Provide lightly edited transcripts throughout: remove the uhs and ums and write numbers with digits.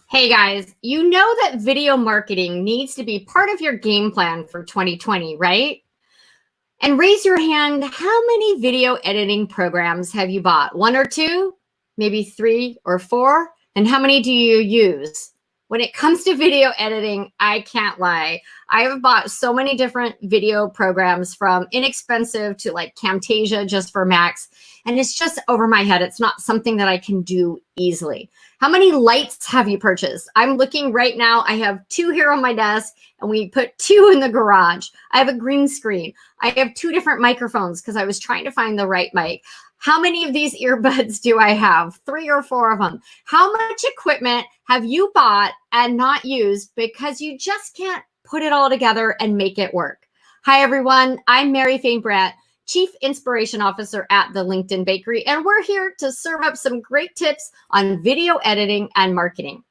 Hey guys, you know that video marketing needs to be part of your game plan for 2020, right? And raise your hand, how many video editing programs have you bought? One or two? Maybe three or four? And how many do you use? When it comes to video editing, I can't lie. I have bought so many different video programs, from inexpensive to like Camtasia just for Macs, and it's just over my head. It's not something that I can do easily. How many lights have you purchased? I'm looking right now. I have two here on my desk, and we put two in the garage. I have a green screen. I have two different microphones because I was trying to find the right mic. How many of these earbuds do I have? 3 or 4 of them. How much equipment have you bought and not used because you just can't put it all together and make it work? Hi, everyone. I'm Mary Fain Brandt, Chief Inspiration Officer at the LinkedIn Bakery, and we're here to serve up some great tips on video editing and marketing.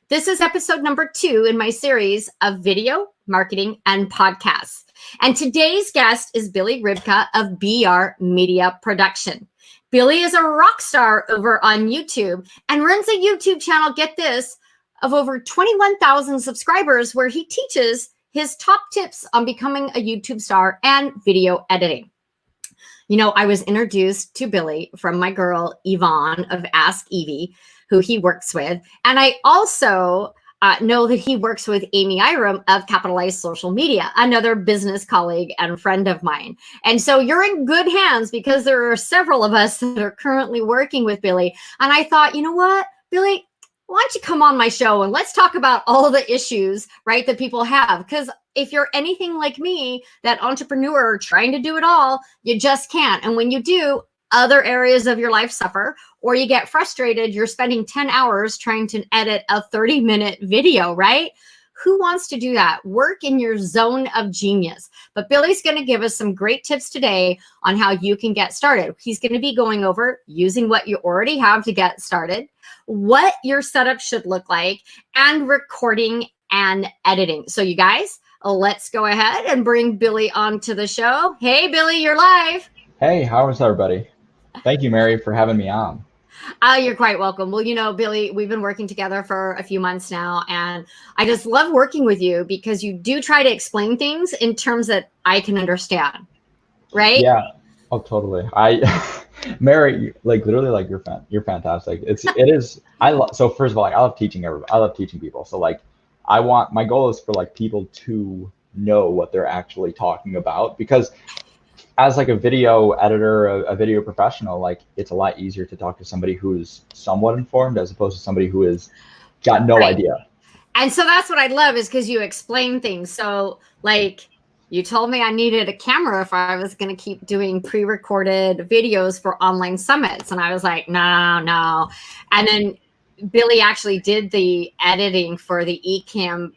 This is episode number 2 in my series of video, marketing, and podcasts. And today's guest is Billy Rybka of BR Media Production. Billy is a rock star over on YouTube and runs a YouTube channel, get this, of over 21,000 subscribers, where he teaches his top tips on becoming a YouTube star and video editing. You know, I was introduced to Billy from my girl, Yvonne of Ask Evie, who he works with. And I also know that he works with Amy Iram of Capitalized Social Media, another business colleague and friend of mine. And so you're in good hands, because there are several of us that are currently working with Billy. And I thought, you know what, Billy, why don't you come on my show and let's talk about all the issues, right, that people have? Because if you're anything like me, that entrepreneur trying to do it all, you just can't. And when you do, other areas of your life suffer, or you get frustrated. You're spending 10 hours trying to edit a 30-minute video, right? Who wants to do that? Work in your zone of genius. But Billy's going to give us some great tips today on how you can get started. He's going to be going over using what you already have to get started, what your setup should look like, and recording and editing. So you guys, let's go ahead and bring Billy onto the show. Hey, Billy, you're live. Hey, how is everybody? Thank you, Mary, for having me on. You're quite welcome. Well, you know, Billy, we've been working together for a few months now, and I just love working with you because you do try to explain things in terms that I can understand, right? Yeah. Oh, totally. Mary, like literally, like you're fantastic. It is. So first of all, like, I love teaching everybody. I love teaching people. So like, my goal is for like people to know what they're actually talking about, because as like a video editor, a video professional, like it's a lot easier to talk to somebody who's somewhat informed as opposed to somebody who has got no idea. And so that's what I love, is because you explain things. So like, you told me I needed a camera if I was going to keep doing pre-recorded videos for online summits. And I was like, no. And then Billy actually did the editing for the eCam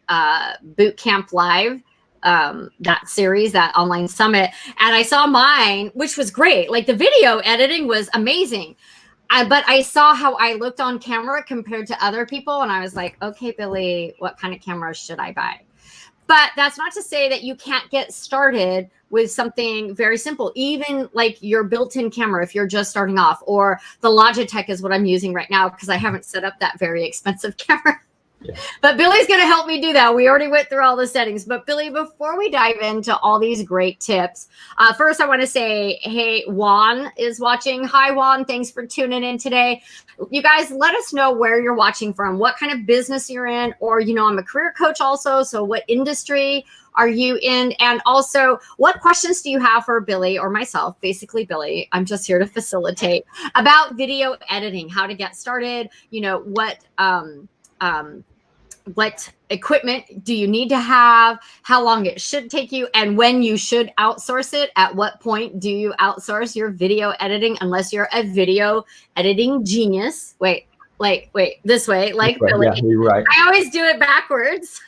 Bootcamp Live, that series, that online summit. And I saw mine, which was great. Like, the video editing was amazing. But I saw how I looked on camera compared to other people. And I was like, okay, Billy, what kind of camera should I buy? But that's not to say that you can't get started with something very simple, even like your built-in camera if you're just starting off, or the Logitech is what I'm using right now because I haven't set up that very expensive camera. Yeah. But Billy's going to help me do that. We already went through all the settings. But Billy, before we dive into all these great tips, first I want to say, hey, Juan is watching. Hi, Juan. Thanks for tuning in today. You guys, let us know where you're watching from, what kind of business you're in, or, you know, I'm a career coach also. So what industry are you in? And also, what questions do you have for Billy or myself? Basically, Billy, I'm just here to facilitate about video editing, how to get started, you know, what equipment do you need to have, how long it should take you, and when you should outsource it. At what point do you outsource your video editing, unless you're a video editing genius? Wait, this way, like Billy. Yeah, you're right. I always do it backwards.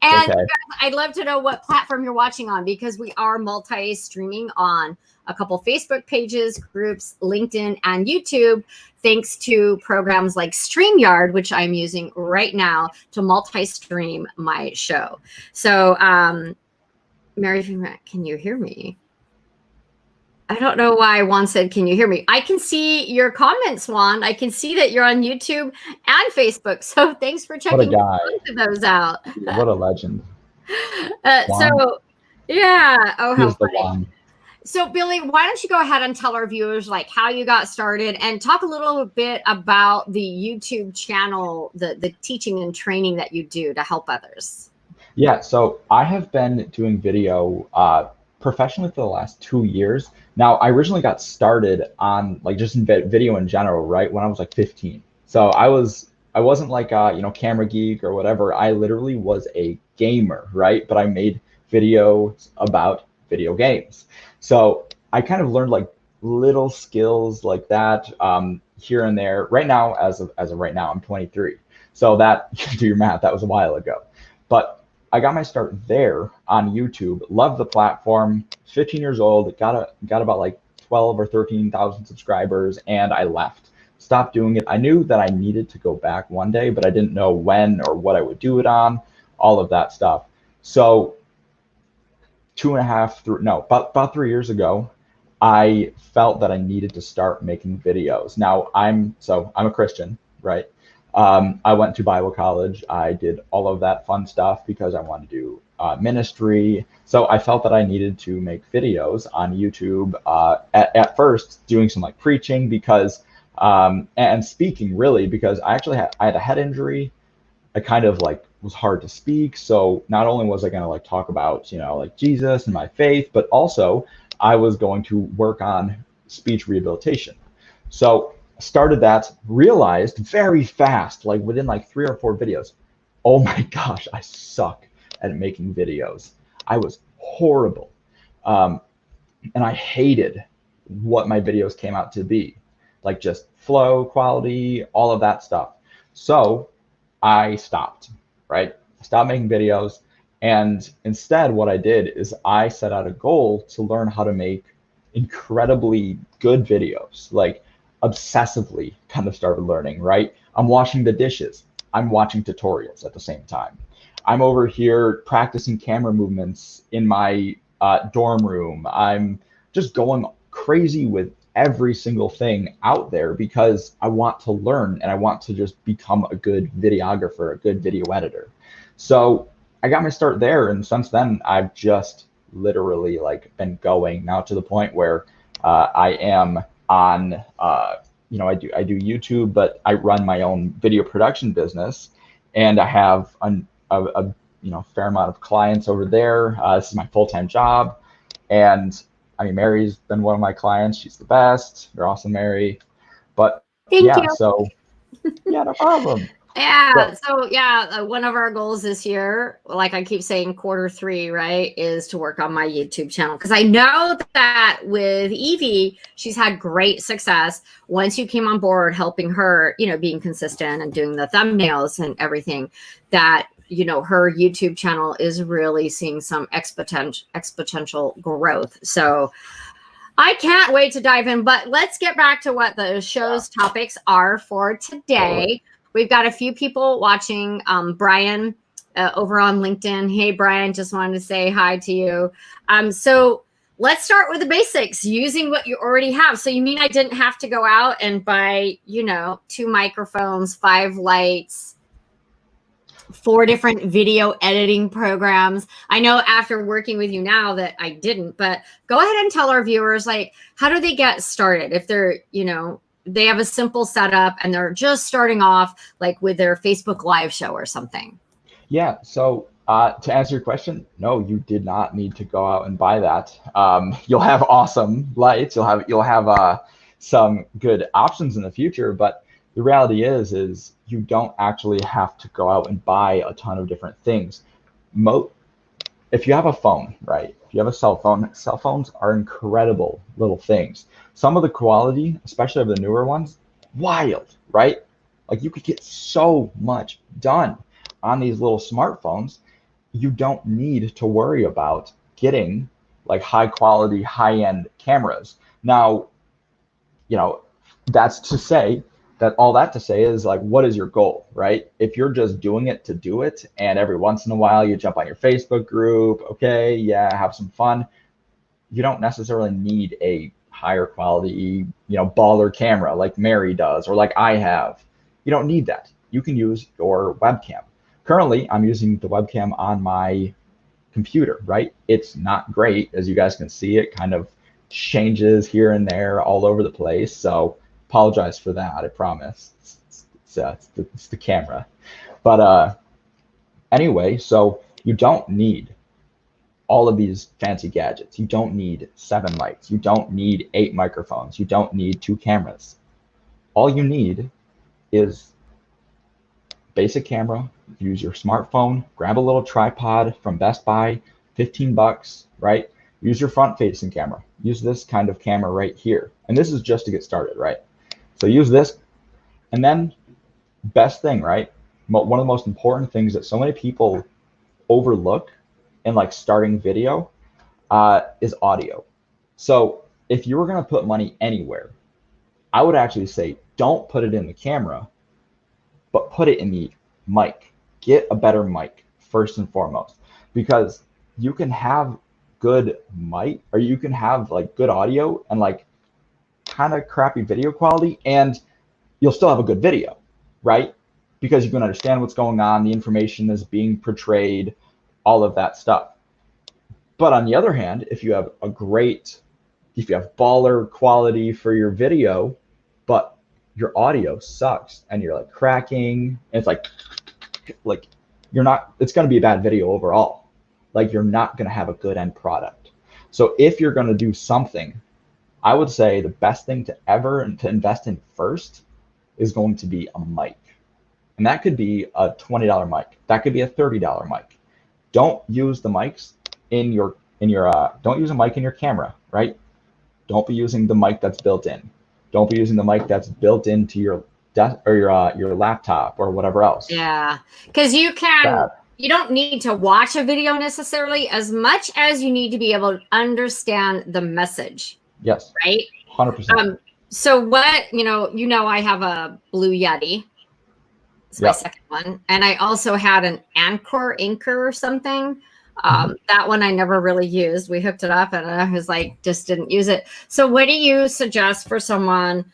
And okay, I'd love to know what platform you're watching on, because we are multi-streaming on a couple Facebook pages, groups, LinkedIn, and YouTube, thanks to programs like StreamYard, which I'm using right now to multi-stream my show. So, Mary, can you hear me? I don't know why Juan said, can you hear me? I can see your comments, Juan. I can see that you're on YouTube and Facebook. So thanks for What a checking guy. both of those out. What a legend. Juan, So, yeah. Oh, he how is the funny. one. So, Billy, why don't you go ahead and tell our viewers like how you got started and talk a little bit about the YouTube channel, the teaching and training that you do to help others. Yeah, so I have been doing video professionally for the last 2 years. Now, I originally got started on like just in video in general, right, when I was like 15. So I wasn't like a, camera geek or whatever. I literally was a gamer, right? But I made videos about video games. So I kind of learned like little skills like that here and there. Right now, as of right now, I'm 23. So that, you can do your math, that was a while ago. But I got my start there on YouTube, loved the platform, 15 years old, got about like 12 or 13,000 subscribers, and I left. Stopped doing it. I knew that I needed to go back one day, but I didn't know when or what I would do it on, all of that stuff. So about 3 years ago, I felt that I needed to start making videos. Now I'm a Christian, right? I went to Bible college. I did all of that fun stuff because I wanted to do ministry. So I felt that I needed to make videos on YouTube. At first, doing some like preaching because and speaking really because I had a head injury. I kind of like was hard to speak. So not only was I going to like talk about like Jesus and my faith, but also I was going to work on speech rehabilitation. So started that, realized very fast, like within like 3 or 4 videos, oh my gosh, I suck at making videos. I was horrible. And I hated what my videos came out to be, like just flow, quality, all of that stuff. So I stopped, right? I stopped making videos. And instead, what I did is I set out a goal to learn how to make incredibly good videos, like obsessively kind of started learning, right? I'm washing the dishes. I'm watching tutorials at the same time. I'm over here practicing camera movements in my dorm room. I'm just going crazy with every single thing out there because I want to learn and I want to just become a good videographer, a good video editor. So I got my start there, and since then I've just literally like been going now to the point where I am on I do YouTube, but I run my own video production business, and I have a fair amount of clients over there. This is my full-time job, and I mean, Mary's been one of my clients. She's the best. You're awesome, Mary. But Thank you. So yeah, no problem. Yeah. So yeah, one of our goals this year, like I keep saying, Q3, right, is to work on my YouTube channel. Because I know that with Evie, she's had great success once you came on board helping her, being consistent and doing the thumbnails and everything, that her YouTube channel is really seeing some exponential growth. So I can't wait to dive in, but let's get back to what the show's topics are for today. We've got a few people watching. Brian over on LinkedIn. Hey, Brian, just wanted to say hi to you. So let's start with the basics, using what you already have. So you mean I didn't have to go out and buy, 2 microphones, 5 lights, 4 different video editing programs? I know after working with you now that I didn't, but go ahead and tell our viewers, like, how do they get started if they're, they have a simple setup and they're just starting off like with their Facebook Live show or something? Yeah. So to answer your question, no, you did not need to go out and buy that. You'll have awesome lights. You'll have some good options in the future, but the reality is you don't actually have to go out and buy a ton of different things. If you have a phone, right? If you have a cell phones are incredible little things. Some of the quality, especially of the newer ones, wild, right? Like you could get so much done on these little smartphones. You don't need to worry about getting like high quality, high-end cameras. Now, that's to say that all that to say is like, what is your goal, right? If you're just doing it to do it, and every once in a while you jump on your Facebook group, okay, yeah, have some fun, you don't necessarily need a higher quality, baller camera like Mary does, or like I have. You don't need that. You can use your webcam. Currently, I'm using the webcam on my computer, right? It's not great, as you guys can see. It kind of changes here and there all over the place. So apologize for that, I promise. It's the camera. But anyway, so you don't need all of these fancy gadgets. You don't need 7 mics. You don't need 8 microphones. You don't need 2 cameras. All you need is basic camera. Use your smartphone, grab a little tripod from Best Buy, 15 bucks, right? Use your front facing camera. Use this kind of camera right here. And this is just to get started, right? So use this. And then best thing, right? One of the most important things that so many people overlook in like starting video is audio. So if you were going to put money anywhere, I would actually say don't put it in the camera, but put it in the mic. Get a better mic first and foremost, because you can have good mic, or you can have like good audio and like kind of crappy video quality, and you'll still have a good video, right? Because you can understand what's going on, the information is being portrayed, all of that stuff. But on the other hand, if you have baller quality for your video, but your audio sucks and you're like cracking, and it's like it's going to be a bad video overall. Like, you're not going to have a good end product. So if you're going to do something, I would say the best thing to invest in first is going to be a mic. And that could be a $20 mic. That could be a $30 mic. Don't use the mics don't use a mic in your camera, right? Don't be using the mic that's built in. Don't be using the mic that's built into your desk or your laptop or whatever else. Yeah, because you don't need to watch a video necessarily as much as you need to be able to understand the message. Yes. Right? 100%. So what, I have a Blue Yeti. It's my second one. And I also had an Anchor or something. That one I never really used. We hooked it up and I was like, just didn't use it. So what do you suggest for someone?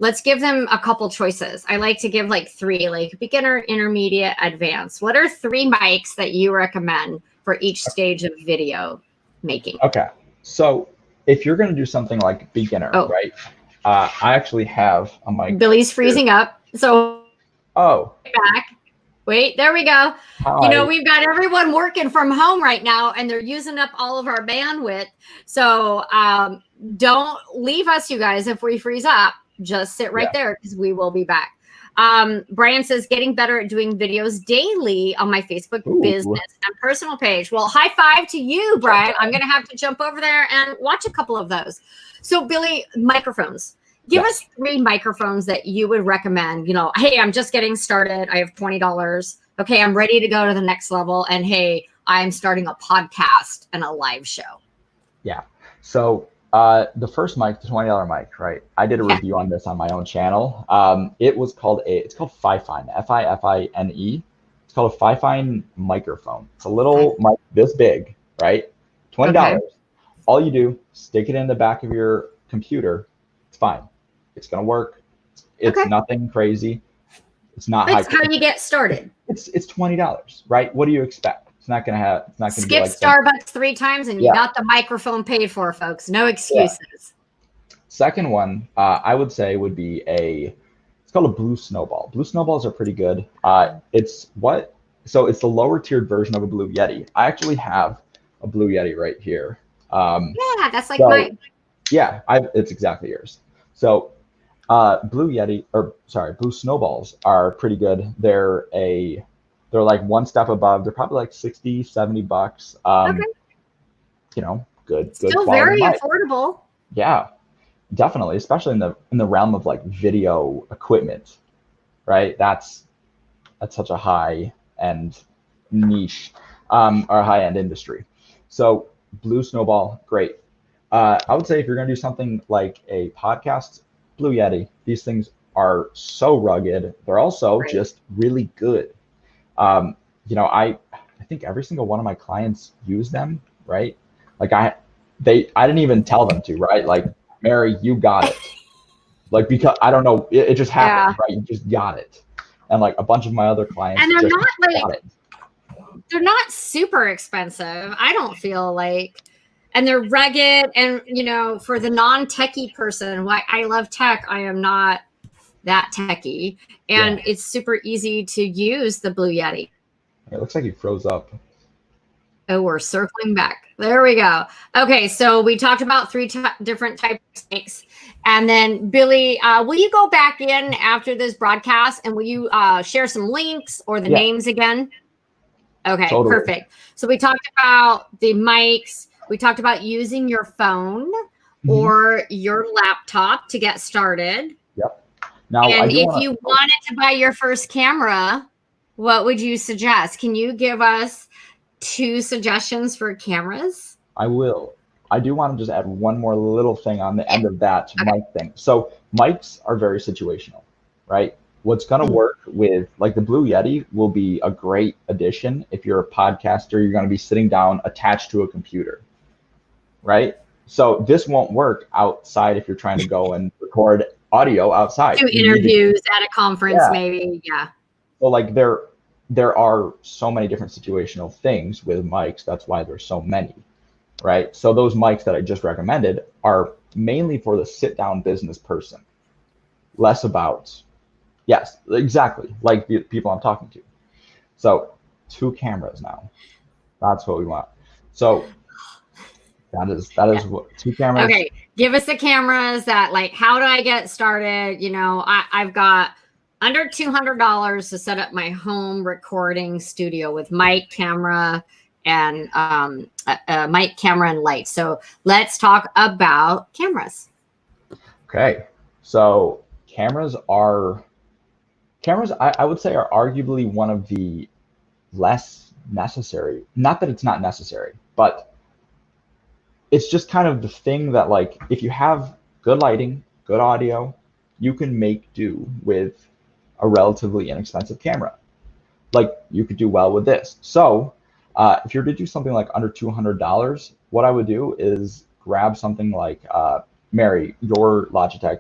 Let's give them a couple choices. I like to give like 3, like beginner, intermediate, advanced. What are 3 mics that you recommend for each stage of video making? Okay. So if you're going to do something like beginner, right? I actually have a mic. Billy's freezing up. So back. Wait, there we go. Hi. We've got everyone working from home right now and they're using up all of our bandwidth. So don't leave us, you guys, if we freeze up. Just sit right there because we will be back. Brian says, getting better at doing videos daily on my Facebook business and personal page. Well, high five to you, Brian. I'm going to have to jump over there and watch a couple of those. So Billy, microphones. Give us 3 microphones that you would recommend. Hey, I'm just getting started. I have $20. Okay, I'm ready to go to the next level. And hey, I'm starting a podcast and a live show. Yeah. So the first mic, the $20 mic, right? I did a review on this on my own channel. It's called 𝙦𝙤, F-I-F-I-N-E. It's called a 𝙦𝙤 microphone. It's a little mic this big, right? $20. Okay. All you do, stick it in the back of your computer. It's fine. It's going to work. It's nothing crazy. It's not high. That's how you get started. It's $20, right? What do you expect? It's not going to skip be like Starbucks 3 times and you got the microphone paid for, folks. No excuses. Yeah. Second one, I would say would be it's called a Blue Snowball. Blue Snowballs are pretty good. So it's the lower tiered version of a Blue Yeti. I actually have a Blue Yeti right here. Yeah, that's like mine. Yeah, it's exactly yours. So Blue Snowballs are pretty good. They're like one step above. They're probably like 60, 70 bucks. Good. Still very affordable. Yeah, definitely, especially in the realm of like video equipment, right? That's such a high end niche or high end industry. So Blue Snowball, great. I would say if you're going to do something like a podcast, Blue Yeti. These things are so rugged. They're also just really good. I think every single one of my clients use them, right? Like I didn't even tell them to, right? Like, Mary, you got it. Like, because I don't know, it just happened, right? You just got it. And like a bunch of my other clients And they're just not got like, it. they're not super expensive, I don't feel like. And they're rugged. And, you know, for the non-techie person, why I love tech, I am not that techie. And it's super easy to use the Blue Yeti. It looks like he froze up. Oh, we're circling back. There we go. Okay, so we talked about three different types of mics. And then, Billy, will you go back in after this broadcast and will you share some links or the names again? Okay, totally. Perfect. So we talked about the mics. We talked about using your phone or your laptop to get started. Yep. Now, and if you wanted to buy your first camera, what would you suggest? Can you give us 2 suggestions for cameras? I will. I do want to just add one more little thing on the end of that mic thing. So mics are very situational, right? What's going to work with, like, the Blue Yeti will be a great addition if you're a podcaster. You're going to be sitting down attached to a computer, right? So this won't work outside if you're trying to go and record audio outside. Do interviews at a conference, maybe. Yeah. Well, like there are so many different situational things with mics. That's why there's so many, right? So those mics that I just recommended are mainly for the sit-down business person, less about, yes, exactly, like the people I'm talking to. So 2 cameras now. That's what we want. So that is what 2 cameras. Okay, give us the cameras that, like, how do I get started? You know, I've got under $200 to set up my home recording studio with mic, camera, and mic, camera, and light. So let's talk about cameras. Okay, so cameras, I would say, are arguably one of the less necessary. Not that it's not necessary, but it's just kind of the thing that, like, if you have good lighting, good audio, you can make do with a relatively inexpensive camera. Like, you could do well with this. So if you're to do something like under $200, what I would do is grab something like Mary, your Logitech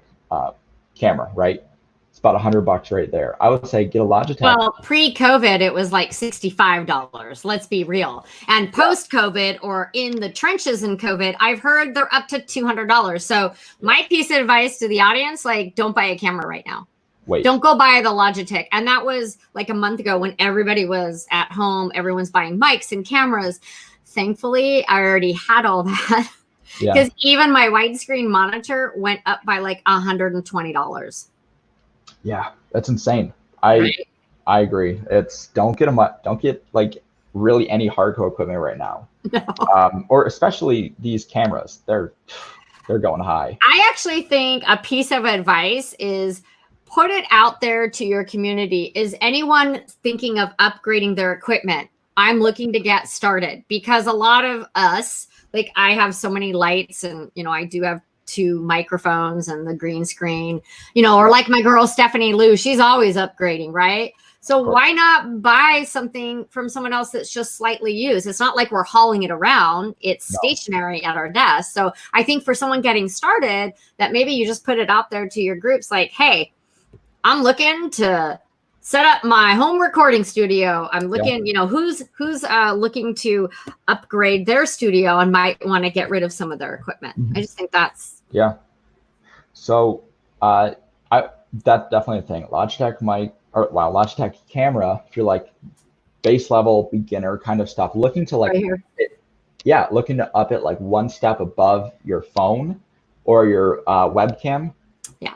camera, right? It's about $100 right there. I would say get a Logitech. Well, pre-COVID, it was like $65. Let's be real. And post-COVID, or in the trenches in COVID, I've heard they're up to $200. So my piece of advice to the audience, like, don't buy a camera right now. Wait. Don't go buy the Logitech. And that was like a month ago when everybody was at home. Everyone's buying mics and cameras. Thankfully, I already had all that. Because even my widescreen monitor went up by like $120. Yeah, that's insane. I agree. It's don't get like really any hardcore equipment right now. No. Or especially these cameras. They're going high. I actually think a piece of advice is put it out there to your community. Is anyone thinking of upgrading their equipment? I'm looking to get started, because a lot of us, like, I have so many lights, and, you know, I do have 2 microphones and the green screen, you know, or like my girl, Stephanie Lou, she's always upgrading, right? So why not buy something from someone else that's just slightly used? It's not like we're hauling it around. It's stationary at our desk. So I think for someone getting started, that maybe you just put it out there to your groups, like, hey, I'm looking to set up my home recording studio. I'm looking, you know, who's looking to upgrade their studio and might want to get rid of some of their equipment. I just think that's So that's definitely a thing. Logitech Logitech camera, if you're like base level beginner kind of stuff, looking to, like, looking to up it like 1 step above your phone or your webcam,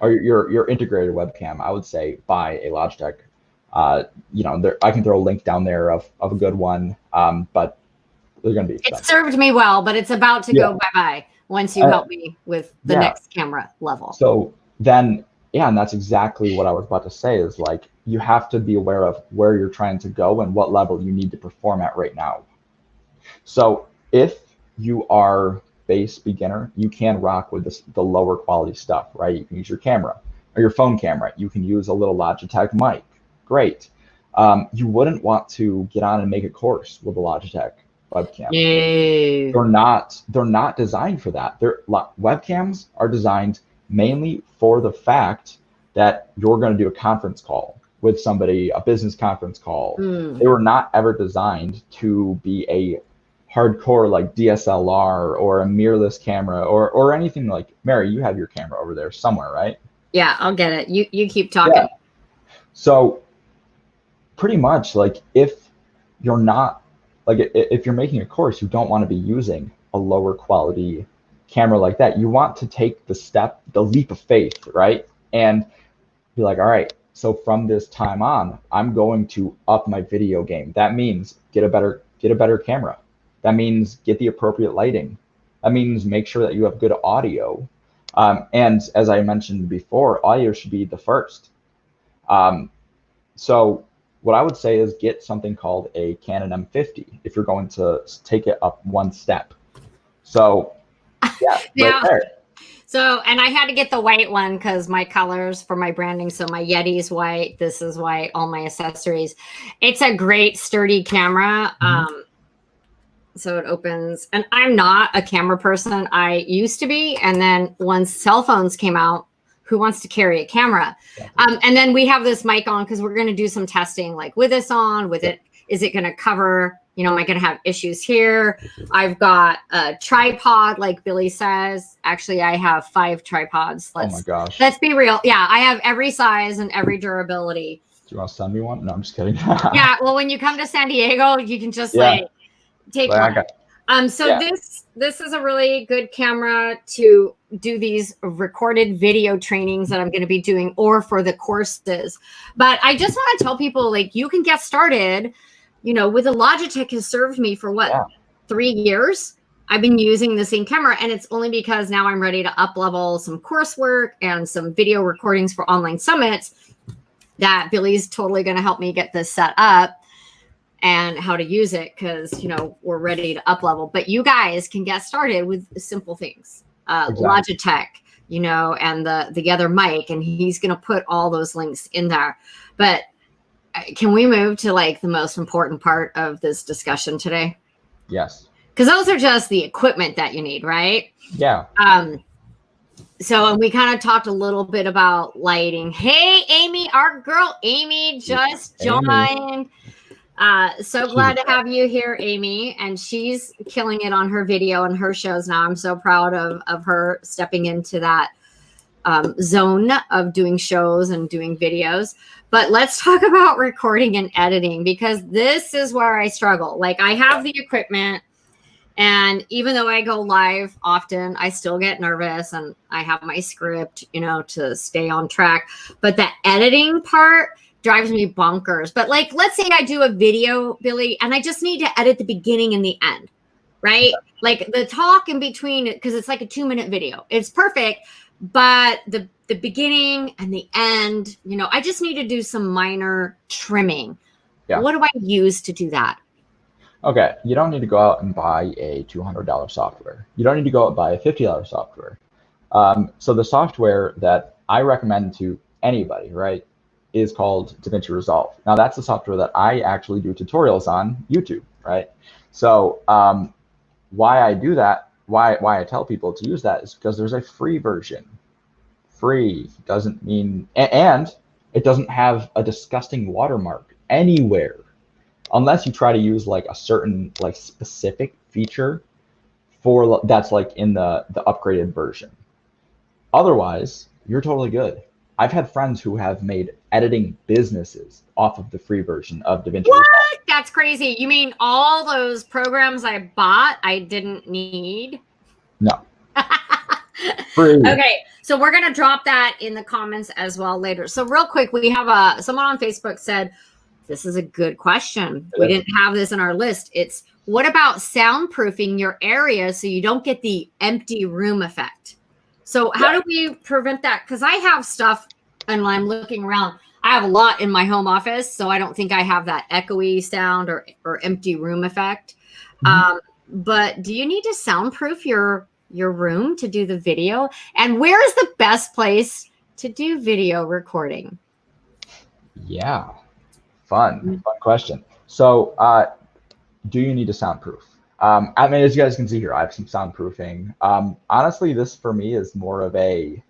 or your integrated webcam, I would say buy a Logitech. You know, I can throw a link down there of a good one, but they're going to be expensive. It served me well, but it's about to go bye-bye once you help me with the next camera level. So then, and that's exactly what I was about to say, is like, you have to be aware of where you're trying to go and what level you need to perform at right now. So if you are base beginner, you can rock with the lower quality stuff, right? You can use your camera or your phone camera. You can use a little Logitech mic. Great. You wouldn't want to get on and make a course with a Logitech webcam. No. They're not designed for that. Webcams are designed mainly for the fact that you're going to do a conference call with somebody, a business conference call. They were not ever designed to be a hardcore like DSLR or a mirrorless camera or anything like. Mary, you have your camera over there somewhere, right? Yeah, I'll get it. You keep talking. Yeah. So pretty much like if you're not like if you're making a course, you don't want to be using a lower quality camera like that. You want to take the leap of faith, right? And be like, all right, so from this time on, I'm going to up my video game. That means get a better camera. That means get the appropriate lighting. That means make sure that you have good audio. And as I mentioned before, audio should be the first. So what I would say is get something called a Canon M50 if you're going to take it up one step. So yeah, right there. So, and I had to get the white one because my colors for my branding. So my Yeti's white, this is white, all my accessories. It's a great sturdy camera. So it opens, and I'm not a camera person. I used to be. And then once cell phones came out, who wants to carry a camera? And then we have this mic on because we're going to do some testing, like with this on, with it. Is it going to cover, you know, am I going to have issues here? I've got a tripod, like Billy says. Actually, I have 5 tripods. Oh my gosh. Let's be real. Yeah, I have every size and every durability. Do you want to send me one? No, I'm just kidding. Yeah, well, when you come to San Diego, you can just like take one. This is a really good camera to do these recorded video trainings that I'm going to be doing, or for the courses. But I just want to tell people, like, you can get started, you know, with a Logitech has served me for what, 3 years? I've been using the same camera, and it's only because now I'm ready to up level some coursework and some video recordings for online summits that Billy's totally going to help me get this set up and how to use it, because, you know, we're ready to up level. But you guys can get started with simple things. Logitech, you know, and the other mic, and he's going to put all those links in there. But can we move to like the most important part of this discussion today? Yes. Because those are just the equipment that you need, right? Yeah. So we kind of talked a little bit about lighting. Hey, Amy, our girl Amy just joined. So glad to have you here, Amy. And she's killing it on her video and her shows now. I'm so proud of her stepping into that zone of doing shows and doing videos. But let's talk about recording and editing, because this is where I struggle. Like, I have the equipment, and even though I go live often, I still get nervous, and I have my script, you know, to stay on track. But the editing part drives me bonkers. But like, let's say I do a video, Billy, and I just need to edit the beginning and the end, right? Like the talk in between, because it's like a 2-minute video. It's perfect. But the beginning and the end, you know, I just need to do some minor trimming. Yeah. What do I use to do that? Okay, you don't need to go out and buy a $200 software. You don't need to go out and buy a $50 software. So the software that I recommend to anybody, right, is called DaVinci Resolve. Now that's the software that I actually do tutorials on YouTube, right? So why I do that, why I tell people to use that is because there's a free version. Free doesn't mean, and it doesn't have a disgusting watermark anywhere, unless you try to use like a certain like specific feature for that's like in the upgraded version. Otherwise, you're totally good. I've had friends who have made editing businesses off of the free version of DaVinci Resolve. What? That's crazy. You mean all those programs I bought I didn't need? No. Free. Okay, so we're gonna drop that in the comments as well later. So real quick, we have someone on Facebook said, this is a good question. We didn't have this in our list. It's, what about soundproofing your area so you don't get the empty room effect? So how do we prevent that? Because I have stuff, and I'm looking around, I have a lot in my home office, so I don't think I have that echoey sound or empty room effect. But do you need to soundproof your room to do the video? And where is the best place to do video recording? Yeah, fun question. So do you need to soundproof? I mean, as you guys can see here, I have some soundproofing. Honestly, this for me is more of a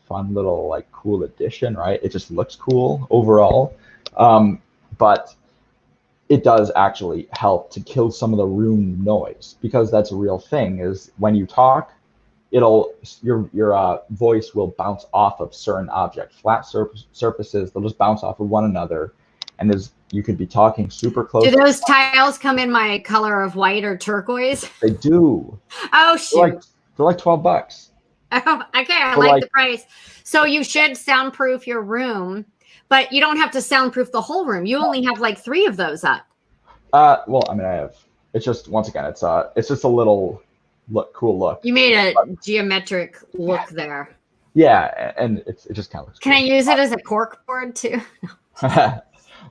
fun little like cool addition, right? It just looks cool overall. But it does actually help to kill some of the room noise, because that's a real thing. Is when you talk, your voice will bounce off of certain objects, flat surfaces. They'll just bounce off of one another, and you could be talking super close. Do those tiles come in my color of white or turquoise? They do. Oh shoot! They're like $12. Oh, okay, I like the price. So you should soundproof your room, but you don't have to soundproof the whole room. You only have like 3 of those up. Well, I mean, I have. It's just, once again, it's just a little cool look. You made a geometric look there. Yeah, and it just kind of looks. Can I use it as a cork board too?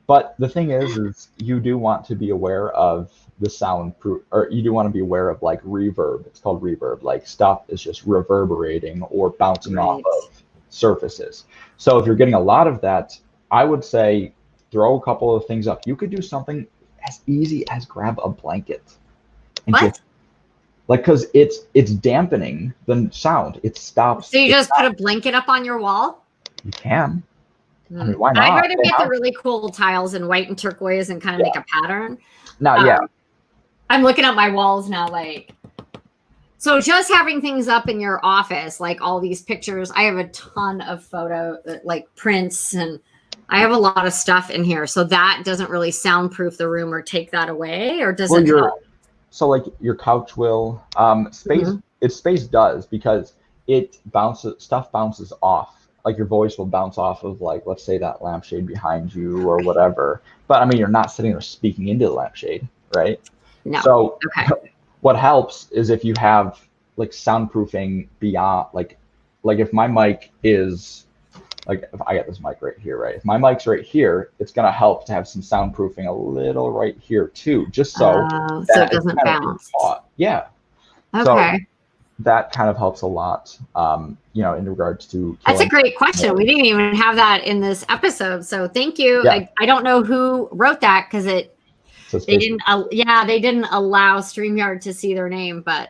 But the thing is you do want to be aware of the soundproof, or you do want to be aware of like reverb. It's called reverb. Like stuff is just reverberating or bouncing off of surfaces. So if you're getting a lot of that, I would say throw a couple of things up. You could do something as easy as grab a blanket. And what? Because it's dampening the sound. It stops. So you just put a blanket up on your wall? You can. I mean, why not? I'd rather get the really cool tiles in white and turquoise and kind of make a pattern. No, I'm looking at my walls now, like, so just having things up in your office, like all these pictures. I have a ton of like prints, and I have a lot of stuff in here. So that doesn't really soundproof the room or take that away, or does it help? So like your couch will, space does, because stuff bounces off. Like your voice will bounce off of, like, let's say that lampshade behind you or whatever. But I mean, you're not sitting there speaking into the lampshade, right? No. So what helps is if you have like soundproofing beyond, like if my mic is, like, if I got this mic right here, right? If my mic's right here, it's going to help to have some soundproofing a little right here too, just so it doesn't bounce. Yeah. Okay. So that kind of helps a lot, in regards to. That's a great question. We didn't even have that in this episode, so thank you. Yeah. I don't know who wrote that, because they didn't allow StreamYard to see their name, but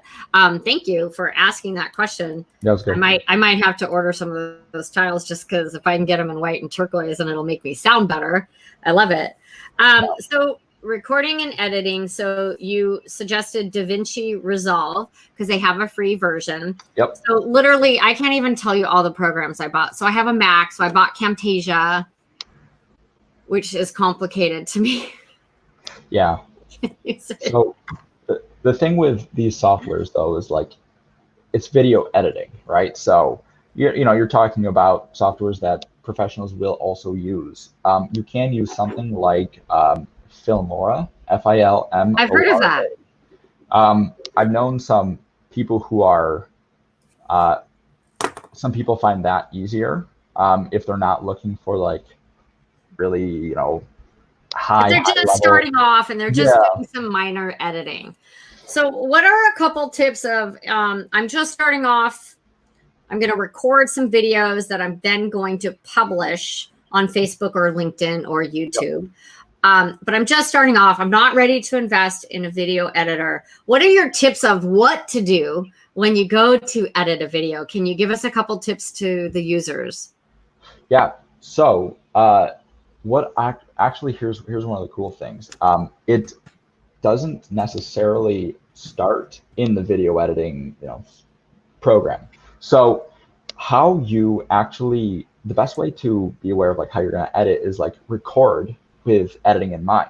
thank you for asking that question. That was good. I might have to order some of those tiles, just because if I can get them in white and turquoise, and it'll make me sound better. I love it. So recording and editing. So you suggested DaVinci Resolve, because they have a free version. Yep. So literally, I can't even tell you all the programs I bought. So I have a Mac. So I bought Camtasia, which is complicated to me. Yeah. So the thing with these softwares though is, like, it's video editing, right? So you're talking about softwares that professionals will also use. You can use something like Filmora, Filmora. I've heard of that. I've known some people who are, some people find that easier if they're not looking for like really, high. They're just starting off and they're just doing some minor editing. So what are a couple tips of, I'm just starting off, I'm going to record some videos that I'm then going to publish on Facebook or LinkedIn or YouTube. But I'm just starting off. I'm not ready to invest in a video editor. What are your tips of what to do when you go to edit a video? Can you give us a couple tips to the users? Yeah. So actually, here's one of the cool things. It doesn't necessarily start in the video editing program. So how you actually, the best way to be aware of like how you're going to edit is like record with editing in mind.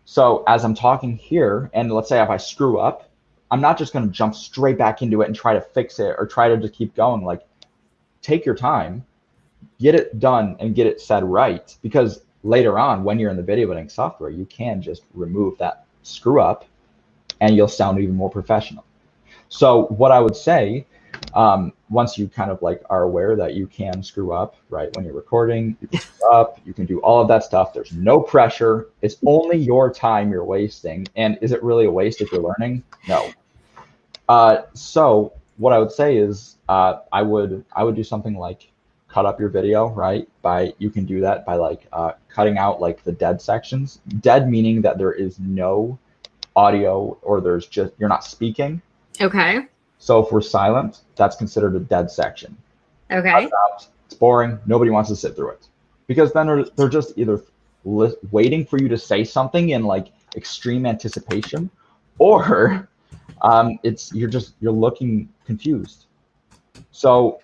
So as I'm talking here, and let's say if I screw up, I'm not just going to jump straight back into it and try to fix it or try to just keep going. Like, take your time, get it done and get it said right, because later on when you're in the video editing software, you can just remove that screw up and you'll sound even more professional. So what I would say, once you kind of like are aware that you can screw up, right? When you're recording, you can screw up, you can do all of that stuff. There's no pressure. It's only your time you're wasting. And is it really a waste if you're learning? No. So what I would say is, I would do something like cut up your video, right? You can do that by like cutting out like the dead sections. Dead meaning that there is no audio or there's just, you're not speaking. Okay. So if we're silent, that's considered a dead section. Okay. It's boring. Nobody wants to sit through it because then they're just either waiting for you to say something in like extreme anticipation, or you're looking confused. So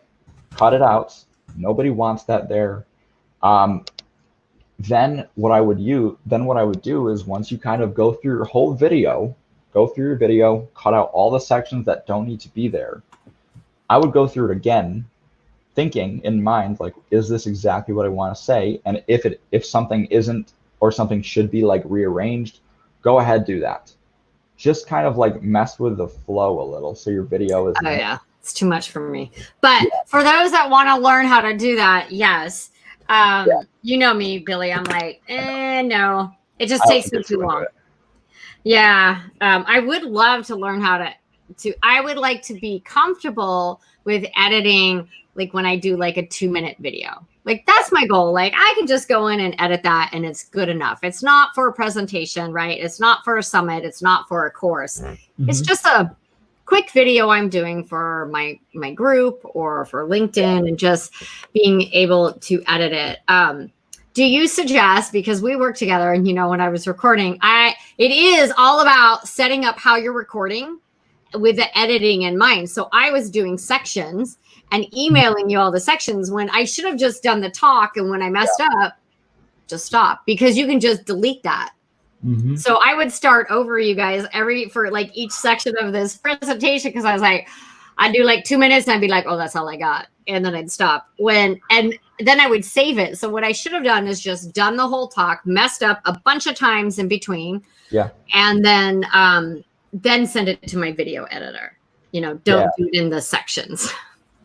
cut it out. Nobody wants that there. Then what I would do is once you kind of go through your whole video, cut out all the sections that don't need to be there. I would go through it again, thinking in mind, like, is this exactly what I want to say? And if something isn't, or something should be like rearranged, go ahead, do that. Just kind of like mess with the flow a little so your video is. Oh yeah, it's too much for me. But for those that want to learn how to do that, yes. You know me, Billy. I'm like, no, it just takes me too long. Yeah. I would love to learn how I would like to be comfortable with editing, like when I do like a 2-minute video. Like that's my goal. Like I can just go in and edit that and it's good enough. It's not for a presentation, right? It's not for a summit. It's not for a course. Mm-hmm. It's just a quick video I'm doing for my group or for LinkedIn, and just being able to edit it. Do you suggest, because we work together and, you know, when I was recording, it is all about setting up how you're recording with the editing in mind. So I was doing sections and emailing you all the sections when I should have just done the talk. And when I messed up, just stop, because you can just delete that. Mm-hmm. So I would start over, you guys, for like each section of this presentation, because I was like, I'd do like 2 minutes and I'd be like, oh, that's all I got. And then I'd stop and then I would save it. So what I should have done is just done the whole talk, messed up a bunch of times in between. Yeah. And then send it to my video editor. You know, don't do it in the sections.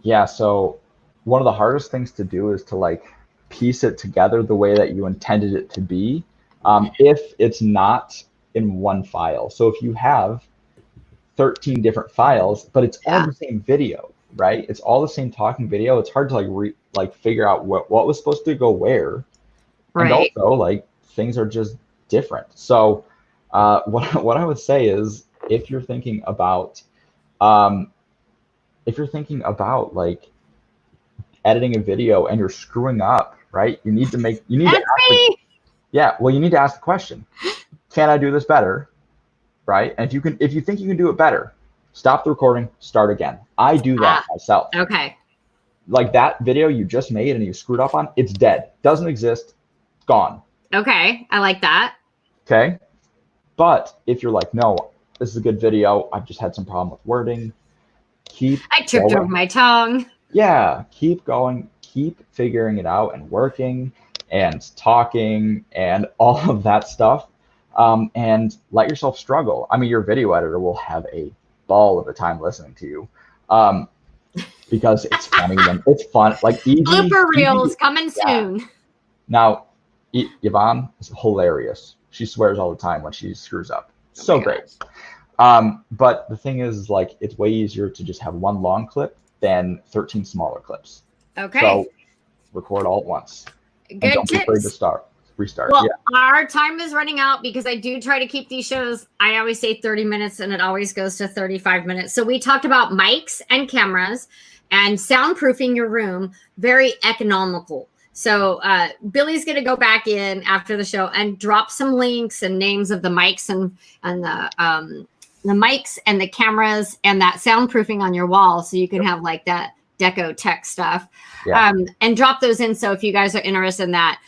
Yeah. So one of the hardest things to do is to like piece it together the way that you intended it to be. If it's not in one file. So if you have 13 different files, but it's all the same video, right? It's all the same talking video. It's hard to like figure out what was supposed to go where. Right. And also like things are just different. So what I would say is, if you're thinking about like editing a video and you're screwing up, right? You need to ask the question, can I do this better? Right? And if you think you can do it better, stop the recording, start again. I do that myself. Okay. Like that video you just made and you screwed up on, it's dead. Doesn't exist. Gone. Okay. I like that. Okay. But if you're like, no, this is a good video, I've just had some problem with wording, I tripped over my tongue. Yeah. Keep going. Keep figuring it out and working and talking and all of that stuff. And let yourself struggle. I mean, your video editor will have a ball of a time listening to you, because it's funny and it's fun. Like blooper reels coming soon. Now, Yvonne is hilarious. She swears all the time when she screws up. So great. But the thing is, like, it's way easier to just have one long clip than 13 smaller clips. Okay. So record all at once. Good and don't tips. Be afraid to restart. Well, our time is running out because I do try to keep these shows. I always say 30 minutes and it always goes to 35 minutes. So we talked about mics and cameras and soundproofing your room, very economical. So Billy's going to go back in after the show and drop some links and names of the mics and the mics and the cameras and that soundproofing on your wall. So you can have like that deco tech stuff, and drop those in. So if you guys are interested in that,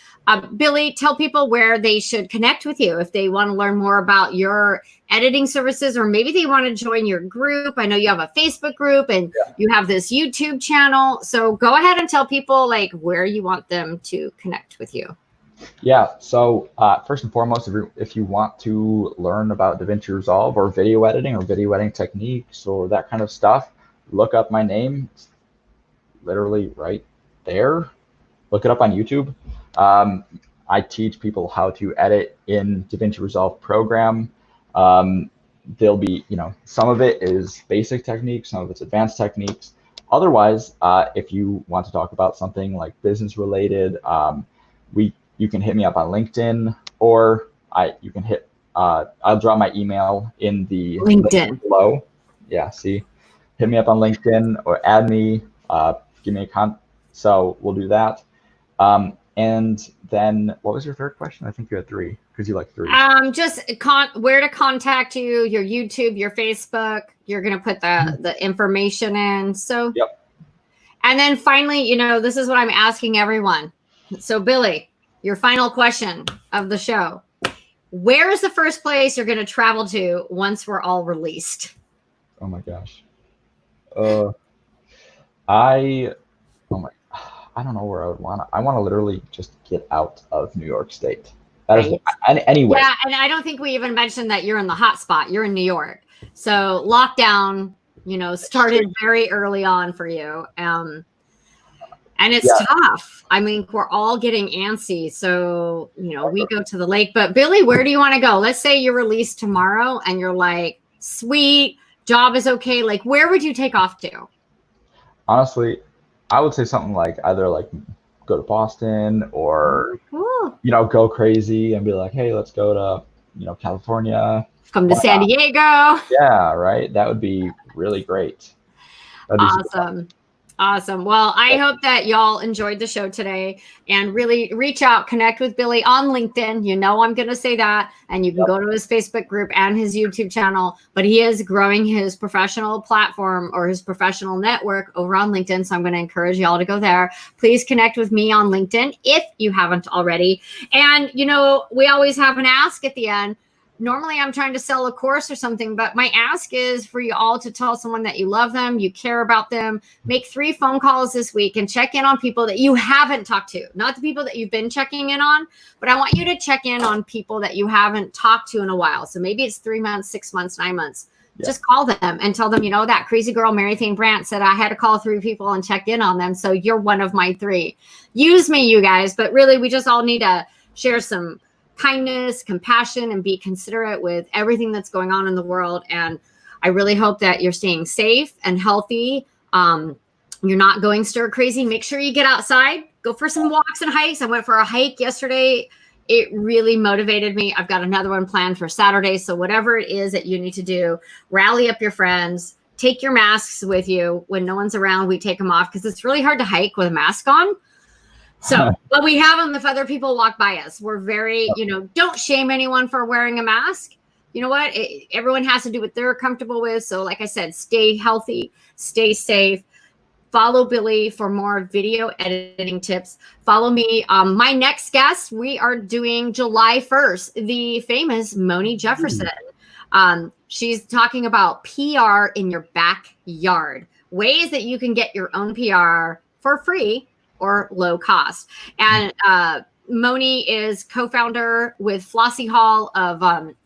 Billy, tell people where they should connect with you if they want to learn more about your editing services, or maybe they want to join your group. I know you have a Facebook group and you have this YouTube channel. So go ahead and tell people like where you want them to connect with you. Yeah. So first and foremost, if you want to learn about DaVinci Resolve or video editing techniques or that kind of stuff, look up my name. It's literally right there. Look it up on YouTube. I teach people how to edit in DaVinci Resolve program. There'll be, some of it is basic techniques, some of it's advanced techniques. Otherwise, if you want to talk about something like business related, you can hit me up on LinkedIn, or you can hit I'll drop my email in the LinkedIn link below. Yeah, see, hit me up on LinkedIn or add me. Give me a so we'll do that. And then what was your third question? I think you had three because you like three. Just where to contact you, your YouTube, your Facebook. You're going to put the information in. So, yep. And then finally, you know, this is what I'm asking everyone. So Billy, your final question of the show. Where is the first place you're going to travel to once we're all released? Oh my gosh. I don't know where I would want to. I want to literally just get out of New York State. That is anyway. Yeah, and I don't think we even mentioned that you're in the hot spot. You're in New York. So lockdown, you know, started very early on for you. And it's tough. I mean, we're all getting antsy. So, you know, we go to the lake. But Billy, where do you want to go? Let's say you're released tomorrow and you're like, sweet, job is okay. Like, where would you take off to? Honestly, I would say something like either like go to Boston or, you know, go crazy and be like, hey, let's go to, you know, California. Come to San Diego. Yeah, right. That would be really great. Awesome. Awesome. Well, I hope that y'all enjoyed the show today and really reach out, connect with Billy on LinkedIn. You know, I'm going to say that. And you can go to his Facebook group and his YouTube channel, but he is growing his professional platform or his professional network over on LinkedIn. So I'm going to encourage y'all to go there. Please connect with me on LinkedIn if you haven't already. And, you know, we always have an ask at the end. Normally I'm trying to sell a course or something, but my ask is for you all to tell someone that you love them, you care about them, make 3 phone calls this week and check in on people that you haven't talked to, not the people that you've been checking in on, but I want you to check in on people that you haven't talked to in a while. So maybe it's 3 months, 6 months, 9 months. Yeah. Just call them and tell them, you know, that crazy girl, Mary Thane Brandt said I had to call 3 people and check in on them. So you're one of my 3. Use me, you guys, but really we just all need to share some kindness, compassion, and be considerate with everything that's going on in the world. And I really hope that you're staying safe and healthy. You're not going stir crazy. Make sure you get outside, go for some walks and hikes. I went for a hike yesterday. It really motivated me. I've got another one planned for Saturday. So whatever it is that you need to do, rally up your friends, take your masks with you. When no one's around, we take them off because it's really hard to hike with a mask on. So, but we have them if other people walk by us. We're very, you know, don't shame anyone for wearing a mask. You know what? Everyone has to do what they're comfortable with. So like I said, stay healthy, stay safe. Follow Billy for more video editing tips. Follow me. My next guest, we are doing July 1st, the famous Moni Jefferson. She's talking about PR in your backyard, ways that you can get your own PR for free or low cost. And Moni is co-founder with Flossie Hall of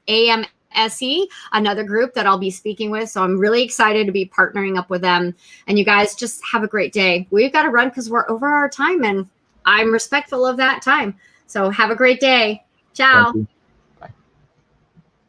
AMSE, another group that I'll be speaking with. So I'm really excited to be partnering up with them. And you guys just have a great day. We've got to run because we're over our time and I'm respectful of that time. So have a great day. Ciao.